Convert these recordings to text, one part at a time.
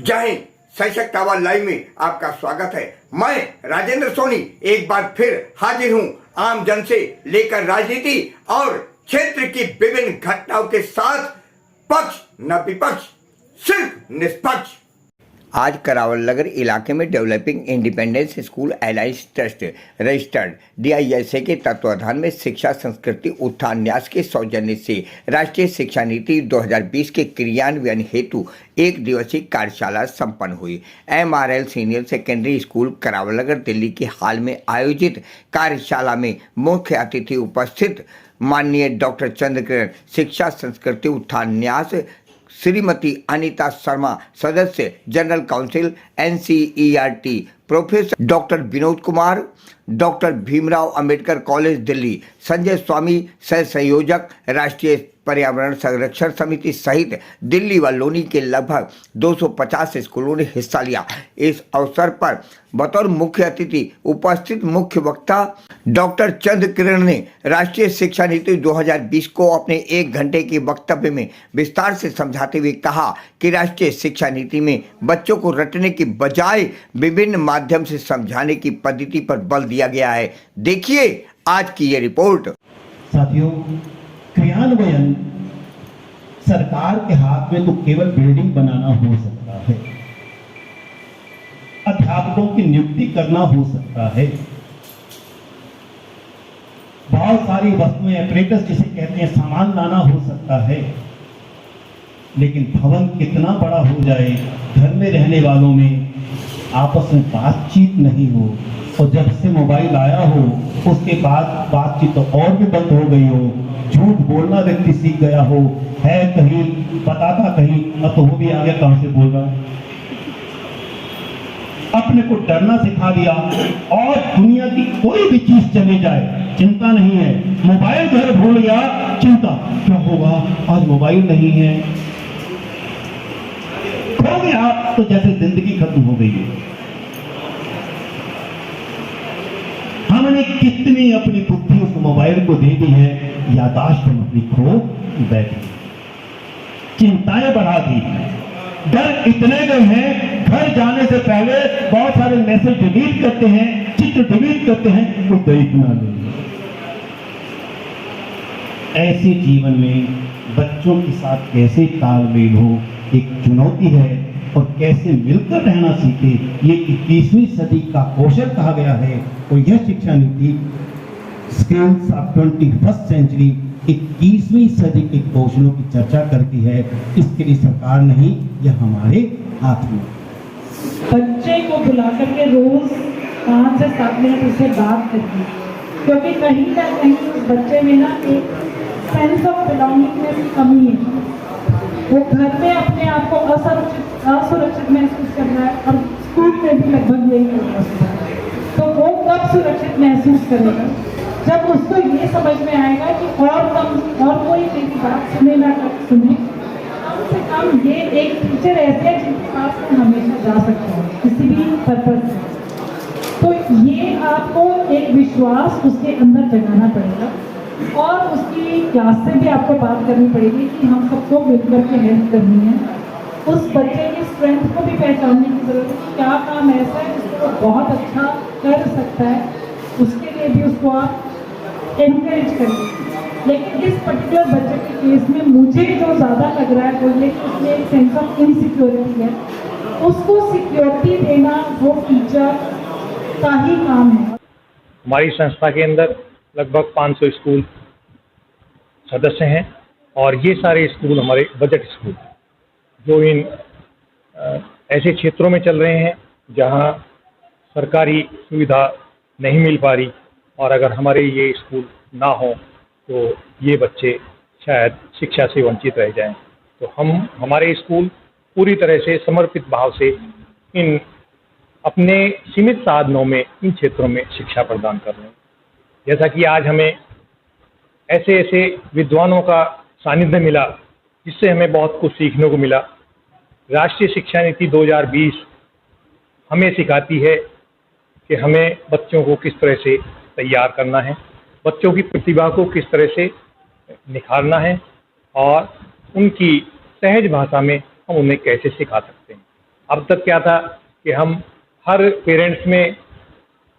जय हिंद, सशक्त आवाज लाइव में आपका स्वागत है। मैं राजेंद्र सोनी एक बार फिर हाजिर हूं आम जन से लेकर राजनीति और क्षेत्र की विभिन्न घटनाओं के साथ, पक्ष न विपक्ष, सिर्फ निष्पक्ष। आज करावल नगर इलाके में developing independence school alliance trust registered DISA के तत्वाधान में शिक्षा संस्कृति उत्थान न्यास के सौजन्य से राष्ट्रीय शिक्षा नीति 2020 के क्रियान्वयन हेतु एक दिवसीय कार्यशाला संपन्न हुई। MRL senior secondary school Karawal Nagar Delhi के हाल में आयोजित कार्यशाला में मुख्य अतिथि उपस्थित माननीय डॉक्टर चंद्रकिरण, शिक्षा संस्कृति उत्थान न्यास श्रीमती अनीता शर्मा, सदस्य general council NCERT, professor doctor Vinod Kumar, doctor Bhimrao Ambedkar college Delhi, Sanjay Swami, सह संयोजक राष्ट्रीय पर्यावरण संरक्षण समिति सहित दिल्ली व लोनी के लगभग 250 स्कूलों ने हिस्सा लिया। इस अवसर पर बतौर मुख्य अतिथि उपस्थित मुख्य वक्ता डॉक्टर चंद्रकिरण ने राष्ट्रीय शिक्षा नीति 2020 को अपने 1 घंटे के वक्तव्य में विस्तार से समझाते हुए कहा कि राष्ट्रीय शिक्षा नीति में बच्चों को रटने के बजाय विभिन्न माध्यम से समझाने की पद्धति पर बल दिया गया है। देखिए आज की ये रिपोर्ट। साथियों, क्रियान्वयन सरकार के हाथ में तो केवल बिल्डिंग बनाना हो सकता है, अध्यापकों की नियुक्ति करना हो सकता है, बहुत सारी वस्तुएं अपरेटस जिसे कहते हैं सामान लाना हो सकता है, लेकिन भवन कितना बड़ा हो जाए, घर में रहने वालों में आपस में बातचीत नहीं हो और जब से मोबाइल आया हो उसके बाद बातचीत तो और भी बंद हो गई हो, झूठ बोलना व्यक्ति सीख गया हो, है कहीं बताता कहीं, तो वो भी आगे कहां से बोल रहा, अपने को डरना सिखा दिया और दुनिया की कोई भी चीज चली जाए चिंता नहीं है। मोबाइल घर भूल गया, चिंता क्या होगा, आज मोबाइल नहीं है, खो गया तो जैसे जिंदगी खत्म हो गई है। हमने कितनी अपनी बुद्धि उस मोबाइल को दे दी है, यादाश्त हम अपनी खो बैठे, चिंताएं बढ़ा दी, डर इतने गए हैं घर जाने से पहले बहुत सारे मैसेज डिलीट करते हैं, चित्र डिलीट करते हैं, कोई देखना नहीं। ऐसे जीवन में बच्चों के साथ कैसे तालमेल हो एक चुनौती है और कैसे मिलकर रहना सीखे ये 21वीं सदी का कौशल कहा गया है। और यह शिक्षा नीति स्किल्स ऑफ 21st सेंचुरी 21वीं सदी के कौशलों की चर्चा करती है। इसके लिए सरकार नहीं, यह हमारे हाथ में। बच्चे को बुला करके रोज 5 से 7 मिनट उससे बात करती, क्योंकि कहीं ना कहीं उस बच्चे में ना एक सेंस ऑफ बिलोंगिंगनेस की कमी है। वो घर में अपने आप को असुरक्षित महसूस कर रहा है और स्कूल में भी लगभग यही होता है। तो वो कब सुरक्षित महसूस करेगा जब उसको ये समझ में आएगा कि और कोई मेरी बात सुने ना सुने। कम से कम ये एक टीचर ऐसे है जिनके पास में हमेशा जा सकता है किसी भी पर्पज से। तो ये आपको एक विश्वास उसके अंदर जगाना पड़ेगा और उसकी क्लास से भी आपको बात करनी पड़ेगी कि हम सबको मिलकर के हेल्प करनी है। उस बच्चे की स्ट्रेंथ को भी पहचानने की जरूरत है कि क्या काम ऐसा है जिसको बहुत अच्छा कर सकता है, उसके लिए भी उसको आप एनकरेज करें। लेकिन इस पर्टिकुलर बच्चे के केस में मुझे जो ज़्यादा लग रहा है वो ये कि उसमें एक सेंस ऑफ इनसिक्योरिटी है, उसको सिक्योरिटी देना वो टीचर का ही काम है। हमारी संस्था के अंदर लगभग 500 स्कूल सदस्य हैं और ये सारे स्कूल हमारे बजट स्कूल जो इन ऐसे क्षेत्रों में चल रहे हैं जहां सरकारी सुविधा नहीं मिल पा रही, और अगर हमारे ये स्कूल ना हो तो ये बच्चे शायद शिक्षा से वंचित रह जाएं। तो हमारे स्कूल पूरी तरह से समर्पित भाव से इन अपने सीमित साधनों में इन क्षेत्रों में शिक्षा प्रदान कर रहे हैं। जैसा कि आज हमें ऐसे ऐसे विद्वानों का सानिध्य मिला जिससे हमें बहुत कुछ सीखने को मिला। राष्ट्रीय शिक्षा नीति 2020 हमें सिखाती है कि हमें बच्चों को किस तरह से तैयार करना है, बच्चों की प्रतिभा को किस तरह से निखारना है और उनकी सहज भाषा में हम उन्हें कैसे सिखा सकते हैं। अब तक क्या था कि हम हर पेरेंट्स में,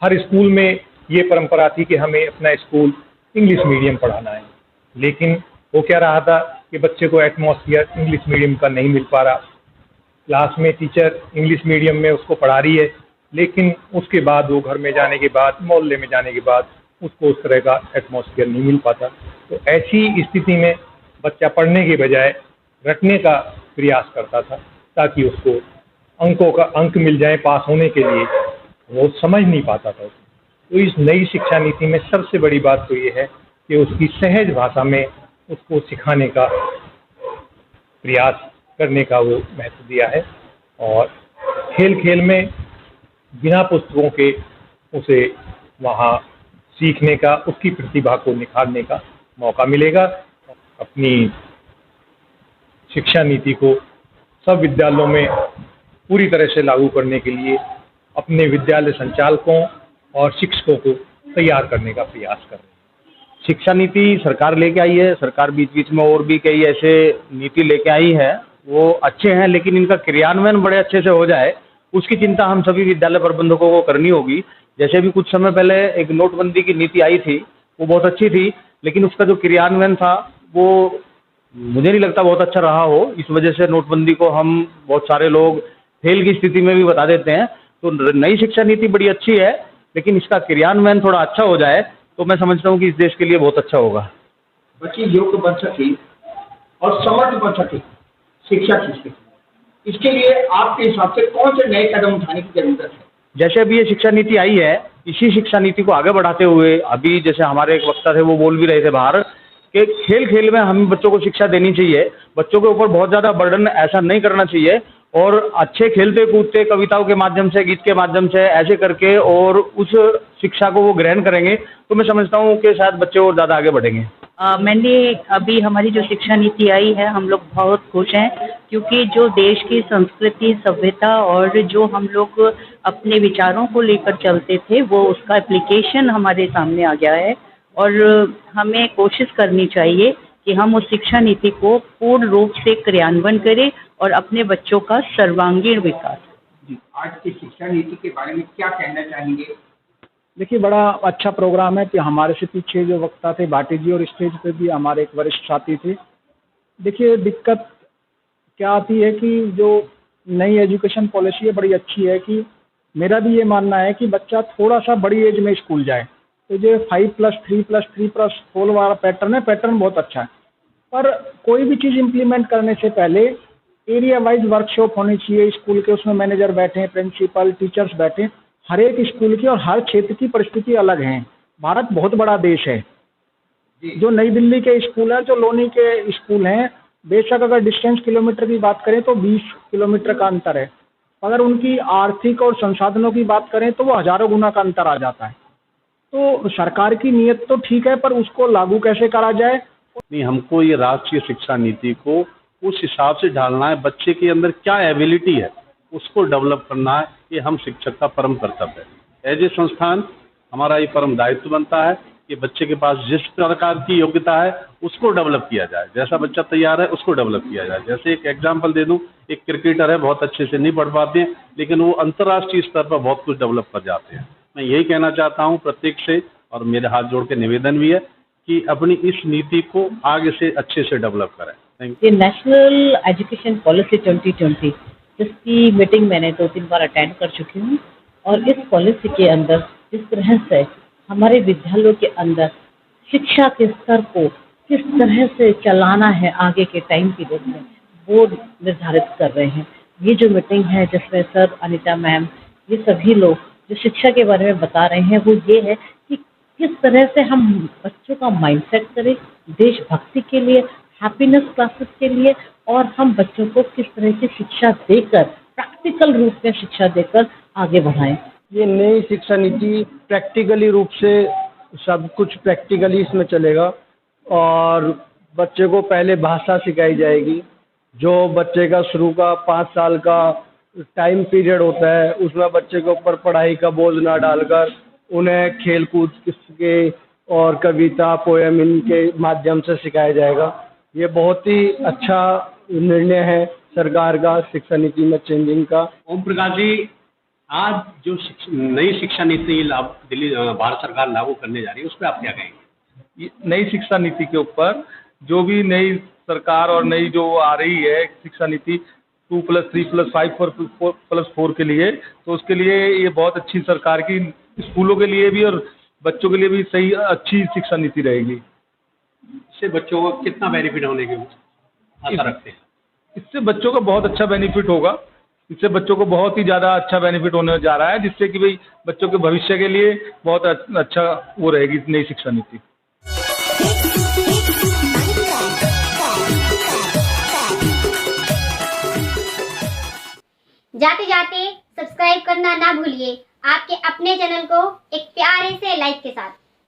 हर स्कूल में ये परंपरा थी कि हमें अपना स्कूल इंग्लिश मीडियम पढ़ाना है, लेकिन वो क्या रहा था कि बच्चे को एटमॉस्फेयर इंग्लिश मीडियम का नहीं मिल पा रहा। क्लास में टीचर इंग्लिश मीडियम में उसको पढ़ा रही है, लेकिन उसके बाद वो घर में जाने के बाद, मोहल्ले में जाने के बाद उसको उस तरह का एटमॉस्फेयर नहीं मिल पाता। तो ऐसी स्थिति में बच्चा पढ़ने के बजाय रटने का प्रयास करता था ताकि उसको अंक मिल जाए पास होने के लिए, वो समझ नहीं पाता था। तो इस नई शिक्षा नीति में सबसे बड़ी बात तो ये है कि उसकी सहज भाषा में उसको सिखाने का प्रयास करने का वो महत्व दिया है, और खेल खेल में बिना पुस्तकों के उसे वहाँ सीखने का, उसकी प्रतिभा को निखारने का मौका मिलेगा। अपनी शिक्षा नीति को सब विद्यालयों में पूरी तरह से लागू करने के लिए अपने विद्यालय संचालकों और शिक्षकों को तैयार करने का प्रयास कर रहे हैं। शिक्षा नीति सरकार लेके आई है, सरकार बीच बीच में और भी कई ऐसे नीति लेके आई है, वो अच्छे हैं, लेकिन इनका क्रियान्वयन बड़े अच्छे से हो जाए उसकी चिंता हम सभी विद्यालय प्रबंधकों को करनी होगी। जैसे भी कुछ समय पहले एक नोटबंदी की नीति आई थी, वो बहुत अच्छी थी, लेकिन उसका जो क्रियान्वयन था वो मुझे नहीं लगता बहुत अच्छा रहा हो। इस वजह से नोटबंदी को हम बहुत सारे लोग फेल की स्थिति में भी बता देते हैं। तो नई शिक्षा नीति बड़ी अच्छी है, लेकिन इसका क्रियान्वयन थोड़ा अच्छा हो जाए तो मैं समझता हूँ कि इस देश के लिए बहुत अच्छा होगा। बच्चे योग्य बन सके और समर्थ बन सके शिक्षा की, इसके लिए आपके हिसाब से कौन से नए कदम उठाने की जरूरत है? जैसे अभी ये शिक्षा नीति आई है, इसी शिक्षा नीति को आगे बढ़ाते हुए अभी जैसे हमारे एक वक्ता थे वो बोल भी रहे थे बाहर कि खेल खेल में हम बच्चों को शिक्षा देनी चाहिए, बच्चों के ऊपर बहुत ज़्यादा बर्डन ऐसा नहीं करना चाहिए, और अच्छे खेलते कूदते कविताओं के माध्यम से, गीत के माध्यम से ऐसे करके और उस शिक्षा को वो ग्रहण करेंगे तो मैं समझता हूँ कि शायद बच्चे और ज़्यादा आगे बढ़ेंगे। मैंने अभी हमारी जो शिक्षा नीति आई है, हम लोग बहुत खुश हैं, क्योंकि जो देश की संस्कृति, सभ्यता और जो हम लोग अपने विचारों को लेकर चलते थे वो उसका एप्लीकेशन हमारे सामने आ गया है। और हमें कोशिश करनी चाहिए कि हम उस शिक्षा नीति को पूर्ण रूप से क्रियान्वयन करें और अपने बच्चों का सर्वांगीण विकास। आज की शिक्षा नीति के बारे में क्या कहना चाहेंगे? देखिए, बड़ा अच्छा प्रोग्राम है कि हमारे से पीछे जो वक्ता थे भाटी जी और स्टेज पे भी हमारे एक वरिष्ठ साथी थे। देखिए, दिक्कत क्या आती है कि जो नई एजुकेशन पॉलिसी है बड़ी अच्छी है कि मेरा भी ये मानना है कि बच्चा थोड़ा सा बड़ी एज में स्कूल जाए। तो जो 5+3+3+4 वाला पैटर्न है, पैटर्न बहुत अच्छा है, पर कोई भी चीज़ इम्प्लीमेंट करने से पहले एरिया वाइज वर्कशॉप होनी चाहिए स्कूल के, उसमें मैनेजर बैठे, प्रिंसिपल, टीचर्स बैठे। हर एक स्कूल की और हर क्षेत्र की परिस्थिति अलग है। भारत बहुत बड़ा देश है। जो नई दिल्ली के स्कूल हैं, जो लोनी के स्कूल हैं, बेशक अगर डिस्टेंस किलोमीटर की बात करें तो 20 किलोमीटर का अंतर है, अगर उनकी आर्थिक और संसाधनों की बात करें तो वो हजारों गुना का अंतर आ जाता है। तो सरकार की नीयत तो ठीक है, पर उसको लागू कैसे करा जाए? नहीं, हमको ये राष्ट्रीय शिक्षा नीति को उस हिसाब से ढालना है, बच्चे के अंदर क्या एबिलिटी है उसको डेवलप करना है। ये हम शिक्षक का परम कर्तव्य है। एज ए संस्थान हमारा ये परम दायित्व बनता है कि बच्चे के पास जिस प्रकार की योग्यता है उसको डेवलप किया जाए, जैसा बच्चा तैयार है उसको डेवलप किया जाए। जैसे एक एग्जांपल दे दूं, एक क्रिकेटर है, बहुत अच्छे से नहीं पढ़ पाते हैं, लेकिन वो अंतर्राष्ट्रीय स्तर पर बहुत कुछ डेवलप कर जाते हैं। मैं यही कहना चाहता हूँ प्रत्येक से, और मेरे हाथ जोड़ के निवेदन भी है कि अपनी इस नीति को आगे से अच्छे से डेवलप करें। Thank you. National education policy 2020 जिसकी मीटिंग मैंने 2-3 बार अटेंड कर चुकी हूँ, और इस पॉलिसी के अंदर जिस तरह से हमारे विद्यालयों के अंदर शिक्षा के स्तर को किस तरह से चलाना है आगे के टाइम पीरियड में, वो निर्धारित कर रहे हैं। ये जो मीटिंग है जिसमें सर, अनीता मैम, ये सभी लोग जो शिक्षा के बारे में बता रहे हैं वो ये है कि किस तरह से हम बच्चों का माइंडसेट करें देशभक्ति के लिए, हैप्पीनेस क्लासेस के लिए, और हम बच्चों को किस तरह की शिक्षा देकर, प्रैक्टिकल रूप में शिक्षा देकर आगे बढ़ाएं। ये नई शिक्षा नीति प्रैक्टिकली रूप से सब कुछ प्रैक्टिकली इसमें चलेगा, और बच्चे को पहले भाषा सिखाई जाएगी। जो बच्चे का शुरू का 5 साल का टाइम पीरियड होता है उसमें बच्चे के ऊपर पढ़ाई का बोझ ना डालकर उन्हें खेल कूद किस्से और कविता, पोएम इनके माध्यम से सिखाया जाएगा। ये बहुत ही अच्छा निर्णय है सरकार का शिक्षा नीति में चेंजिंग का। ओम प्रकाश जी, आज जो नई शिक्षा नीति दिल्ली भारत सरकार लागू करने जा रही है, उस पर आप क्या कहेंगे? नई शिक्षा नीति के ऊपर जो भी नई सरकार और नई जो आ रही है शिक्षा नीति 2+3+5+4 के लिए, तो उसके लिए ये बहुत अच्छी सरकार की स्कूलों के लिए भी और बच्चों के लिए भी सही अच्छी शिक्षा नीति रहेगी। इससे बच्चों को कितना बेनिफिट होने की आशा रखते हैं? इससे बच्चों का बहुत अच्छा बेनिफिट होगा। इससे बच्चों को बहुत ही ज़्यादा अच्छा बेनिफिट होने जा रहा है, जिससे कि भाई बच्चों के भविष्य के लिए बहुत अच्छा वो रहेगी नई शिक्षा नीति। जाते जाते सब्सक्राइब करना ना भूलिए, आपके अपने चैनल को एक प्यारे से लाइक के साथ।